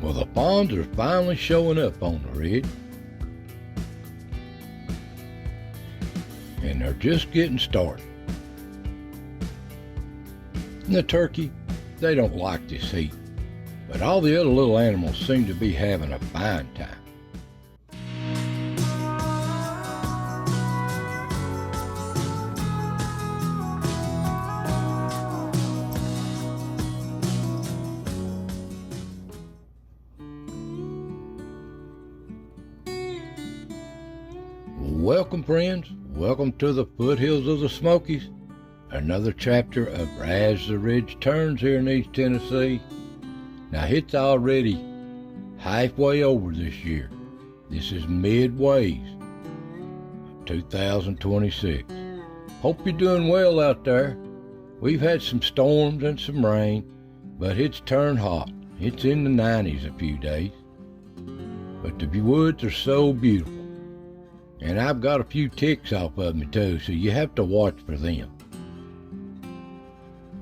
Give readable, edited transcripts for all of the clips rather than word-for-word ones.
Well, the fawns are finally showing up on the ridge. And they're just getting started. And the turkey, they don't like this heat, but all the other little animals seem to be having a fine time. Welcome, friends. Welcome to the foothills of the Smokies. Another chapter of As the Ridge Turns here in East Tennessee. Now, it's already halfway over this year. This is midway 2026. Hope you're doing well out there. We've had some storms and some rain, but it's turned hot. It's in the 90s a few days. But the woods are so beautiful. And I've got a few ticks off of me too, so you have to watch for them.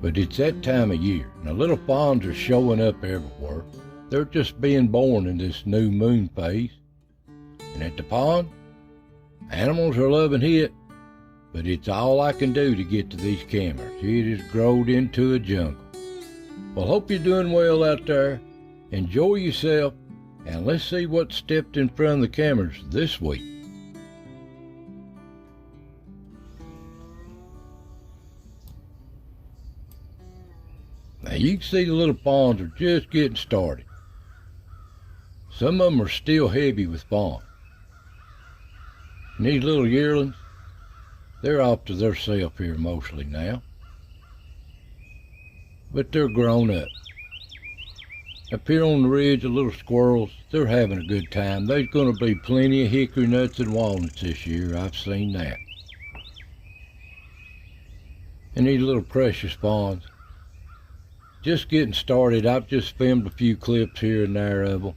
But it's that time of year. Now, little fawns are showing up everywhere. They're just being born in this new moon phase. And at the pond, animals are loving it, but it's all I can do to get to these cameras. It has grown into a jungle. Well, hope you're doing well out there. Enjoy yourself, and let's see what stepped in front of the cameras this week. Now, you can see the little fawns are just getting started. Some of them are still heavy with fawn. And these little yearlings, they're off to their self here mostly now. But they're grown up. Up here on the ridge, the little squirrels, they're having a good time. There's going to be plenty of hickory nuts and walnuts this year. I've seen that. And these little precious fawns, just getting started. I've just filmed a few clips here and there of them.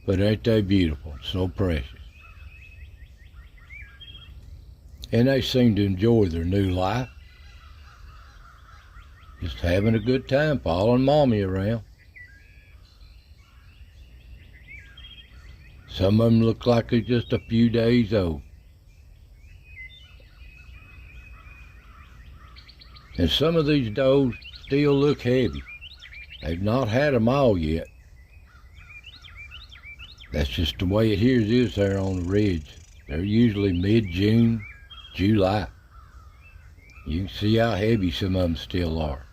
But ain't they beautiful? So precious. And they seem to enjoy their new life. Just having a good time following mommy around. Some of them look like they're just a few days old. And some of these does still look heavy. They've not had them all yet. That's just the way it here is there on the ridge. They're usually mid-June, July. You can see how heavy some of them still are.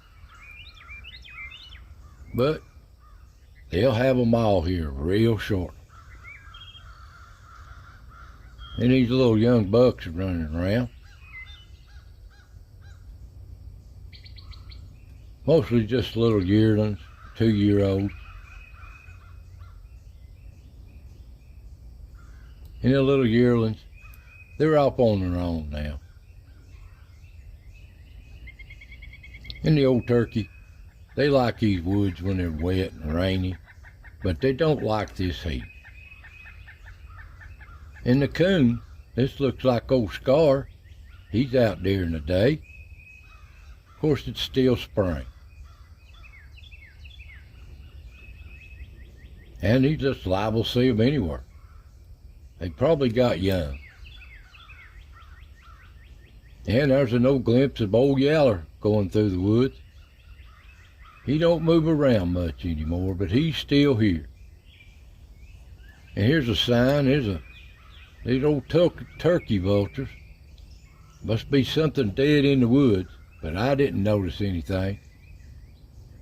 But they'll have them all here real short. And these little young bucks are running around. Mostly just little yearlings, 2-year-olds. And the little yearlings, they're off on their own now. And the old turkey, they like these woods when they're wet and rainy, but they don't like this heat. And the coon, this looks like old Scar. He's out during the day. Of course, it's still spring. And he's just liable to see them anywhere. They probably got young. And there's an old glimpse of old Yaller going through the woods. He don't move around much anymore, but he's still here. And here's a sign. These old turkey vultures. Must be something dead in the woods, but I didn't notice anything.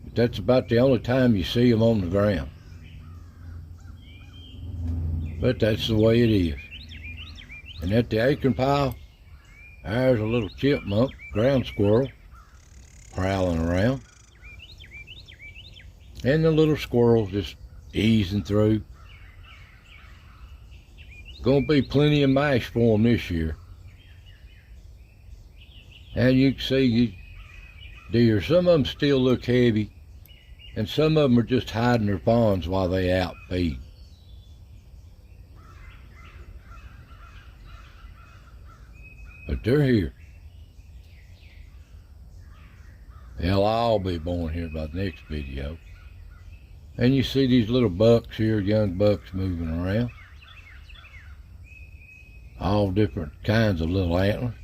But that's about the only time you see them on the ground. But that's the way it is. And at the acorn pile, there's a little chipmunk, ground squirrel, prowling around. And the little squirrels just easing through. Gonna be plenty of mash for them this year. And you can see deer, some of them still look heavy, and some of them are just hiding their fawns while they out feed. But they're here. They'll all be born here by the next video. And you see these little bucks here, young bucks moving around. All different kinds of little antlers.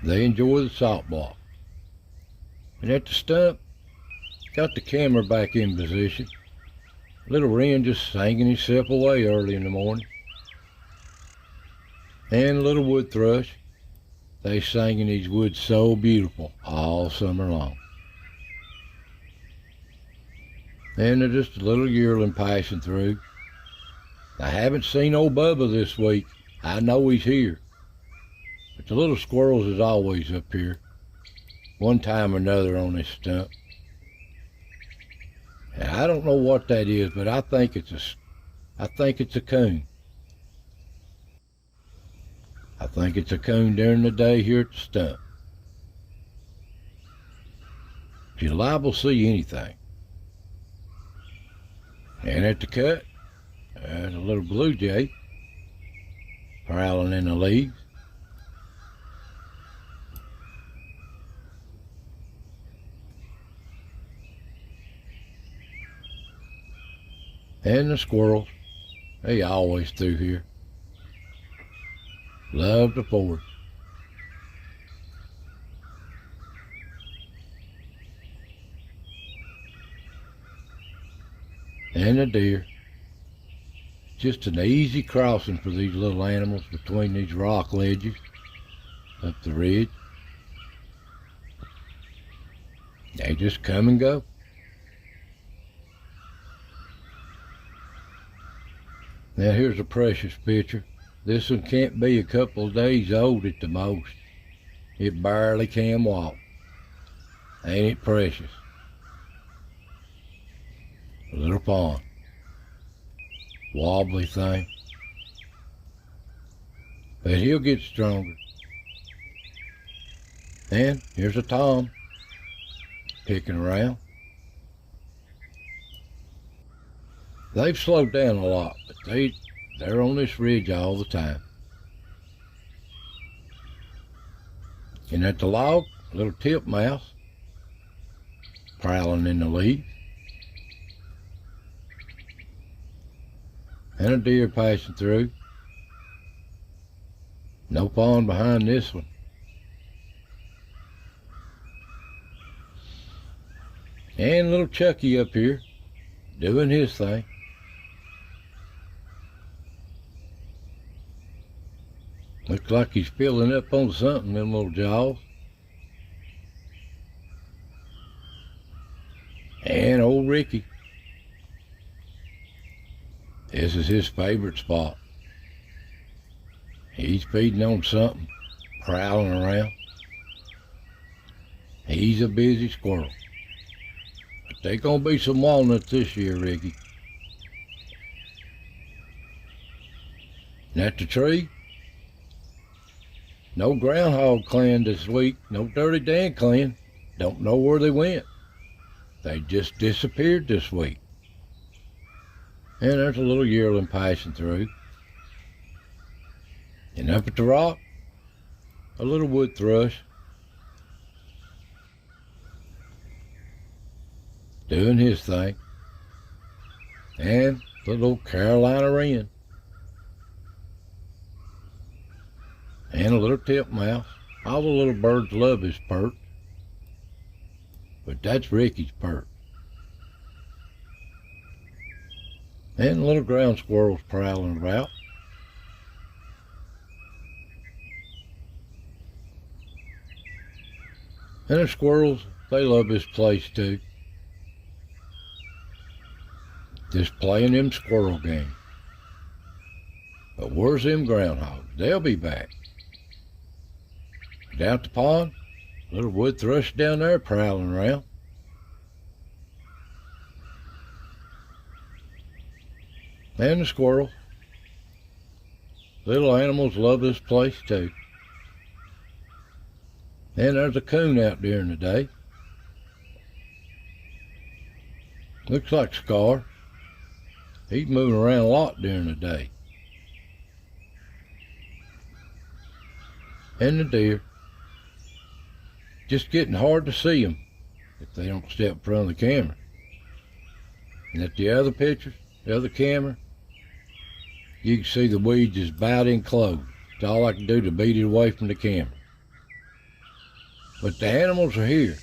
They enjoy the salt block. And at the stump, got the camera back in position. Little wren just singing himself away early in the morning. And little wood thrush, they sing in these woods so beautiful all summer long. And there's just a little yearling passing through. I haven't seen old Bubba this week. I know he's here. But the little squirrels is always up here, one time or another on this stump. And I don't know what that is, but I think it's a coon. I think it's a coon during the day here at the stump. You're liable to see anything. And at the cut, there's a little blue jay prowling in the leaves. And the squirrels, they always through here. Love to forage. And the deer. Just an easy crossing for these little animals between these rock ledges up the ridge. They just come and go. Now here's a precious picture. This one can't be a couple of days old at the most. It barely can walk. Ain't it precious? A little fawn. Wobbly thing. But he'll get stronger. And here's a tom picking around. They've slowed down a lot, but they're on this ridge all the time. And at the log, a little titmouse prowling in the leaves. And a deer passing through. No fawn behind this one. And little Chucky up here doing his thing. Looks like he's filling up on something, them little jaws. And old Ricky. This is his favorite spot. He's feeding on something, prowling around. He's a busy squirrel. But there's gonna be some walnuts this year, Ricky. And at the tree, no groundhog clan this week, no Dirty Dan clan. Don't know where they went. They just disappeared this week. And there's a little yearling passing through. And up at the rock, a little wood thrush doing his thing. And the little Carolina wren. And a little titmouse. All the little birds love his perch. But that's Ricky's perch. And little ground squirrels prowling about. And the squirrels, they love this place too. Just playing them squirrel games. But where's them groundhogs? They'll be back. Down at the pond, little wood thrush down there prowling around. And the squirrels. Little animals love this place too. And there's a coon out during the day. Looks like Scar. He's moving around a lot during the day. And the deer. Just getting hard to see them if they don't step in front of the camera. And at the other pictures, the other camera, you can see the weeds is about enclosed. It's all I can do to beat it away from the camera. But the animals are here.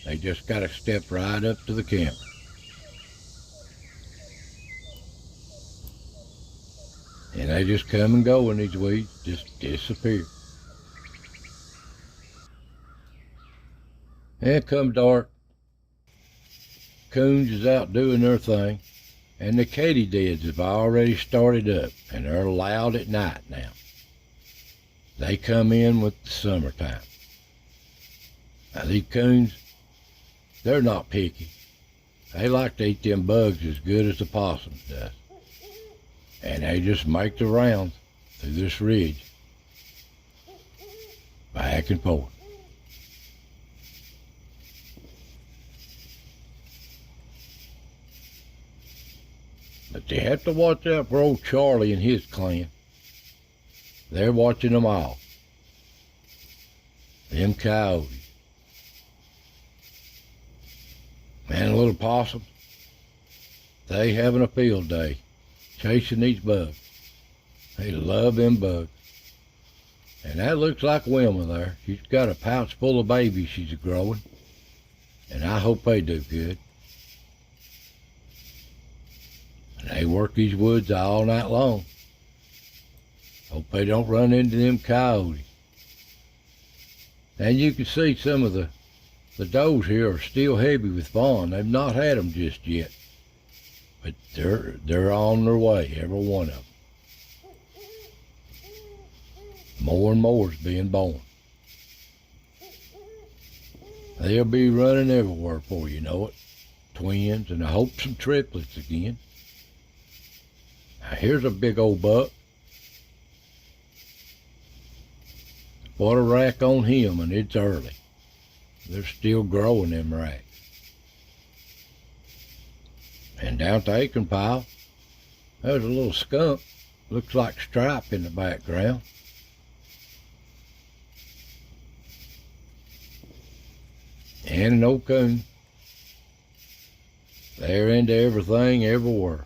They just gotta step right up to the camera. And they just come and go in these weeds, just disappear. And come dark, coons is out doing their thing, and the katydids have already started up, and they're loud at night now. They come in with the summertime. Now these coons, they're not picky. They like to eat them bugs as good as the possums does. And they just make the rounds through this ridge, back and forth. But you have to watch out for old Charlie and his clan. They're watching them all. Them coyotes. And the little possums, they having a field day, chasing these bugs. They love them bugs. And that looks like Wilma there. She's got a pouch full of babies she's growing. And I hope they do good. And they work these woods all night long. Hope they don't run into them coyotes. And you can see some of the does here are still heavy with fawn. They've not had them just yet. But they're on their way, every one of them. More and more is being born. They'll be running everywhere before you know it. Twins, and I hope some triplets again. Now here's a big old buck. What a rack on him, and it's early. They're still growing them racks. And down at the acorn pile, there's a little skunk. Looks like Stripe in the background. And an old coon. They're into everything, everywhere.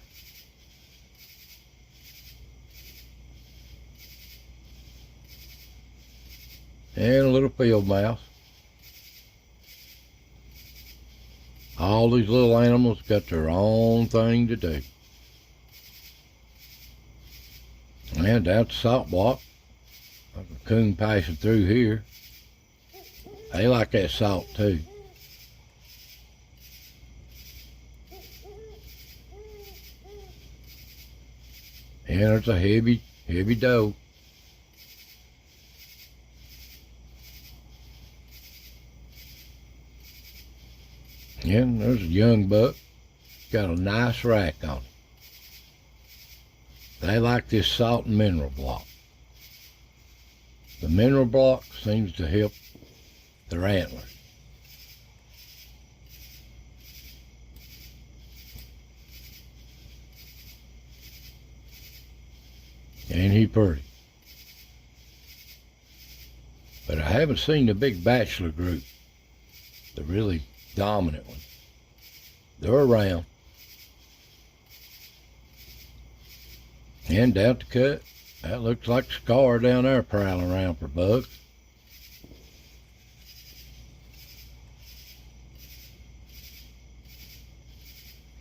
And a little field mouse. All these little animals got their own thing to do. And down the salt block, like a coon passing through here. They like that salt too. And there's a heavy doe. And there's a young buck. Got a nice rack on it. They like this salt and mineral block. The mineral block seems to help their antlers. Ain't he pretty? But I haven't seen the big bachelor group, the really dominant one. They're around. And down the cut, that looks like Scar down there prowling around for bugs.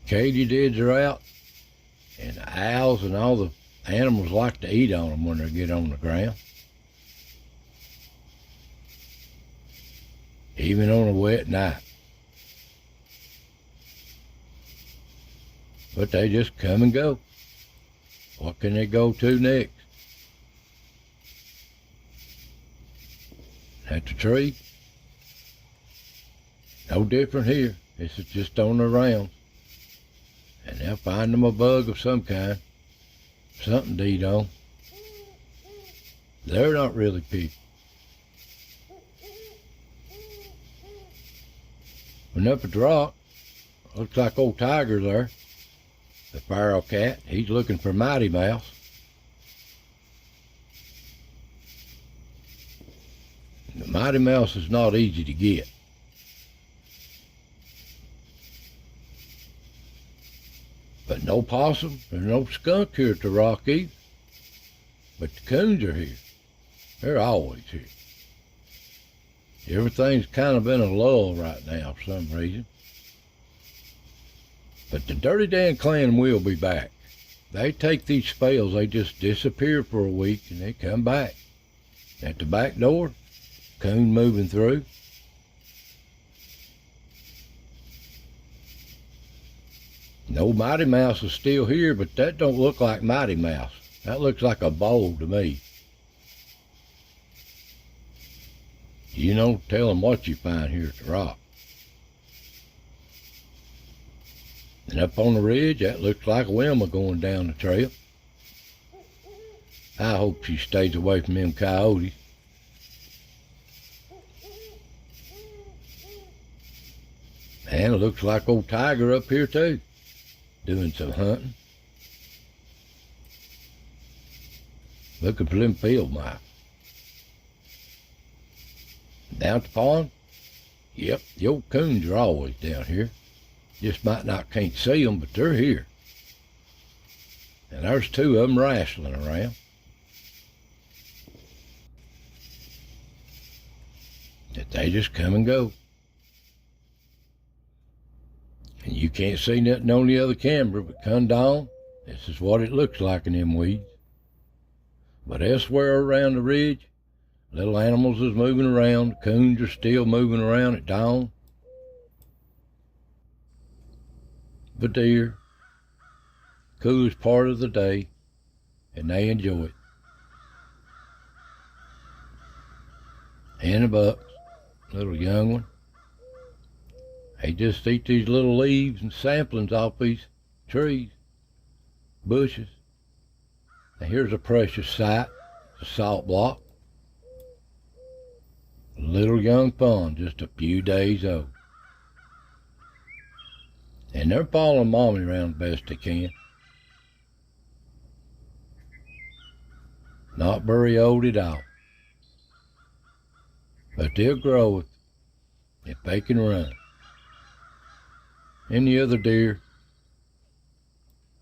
Katydids are out, and the owls and all the animals like to eat on them when they get on the ground. Even on a wet night. But they just come and go. What can they go to next? At the tree? No different here. This is just on their rounds. And they'll find them a bug of some kind. Something to eat on. They're not really picky. And up at the rock, looks like old Tiger there. The feral cat, he's looking for Mighty Mouse. The Mighty Mouse is not easy to get. But no possum or no skunk here at the Rockies. But the coons are here. They're always here. Everything's kind of in a lull right now for some reason. But the Dirty Dan clan will be back. They take these spells, they just disappear for a week and they come back. At the back door, coon moving through. No Mighty Mouse is still here, but that don't look like Mighty Mouse. That looks like a bowl to me. You know, tell them what you find here at the rock. And up on the ridge, that looks like Wilma going down the trail. I hope she stays away from them coyotes. And it looks like old Tiger up here too, doing some hunting. Looking for them field mice. Down at the pond, yep, the old coons are always down here. Just might not can't see them, but they're here. And there's two of them wrestling around. That they just come and go. And you can't see nothing on the other camera, but come down, this is what it looks like in them weeds. But elsewhere around the ridge, little animals is moving around. Coons are still moving around at dawn. The deer, coolest part of the day, and they enjoy it. And the bucks, little young one, they just eat these little leaves and samplings off these trees, bushes. Now here's a precious sight, a salt block. A little young fawn, just a few days old. And they're following Mommy around the best they can. Not very old at all. But they'll grow if they can run. And the other deer,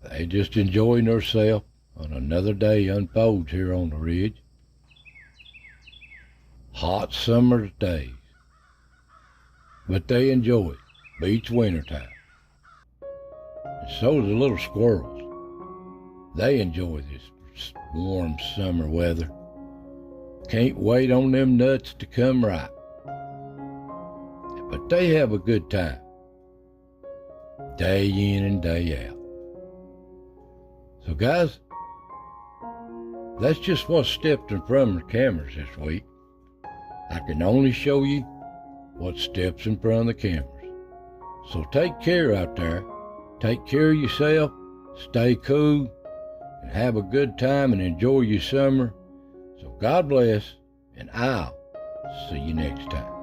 they just enjoying themselves on another day unfolds here on the ridge. Hot summer's days. But they enjoy it. Beats wintertime. And so do the little squirrels. They enjoy this warm summer weather. Can't wait on them nuts to come ripe. But they have a good time. Day in and day out. So guys, that's just what stepped in front of the cameras this week. I can only show you what steps in front of the cameras. So take care out there. Take care of yourself, stay cool, and have a good time and enjoy your summer. So God bless, and I'll see you next time.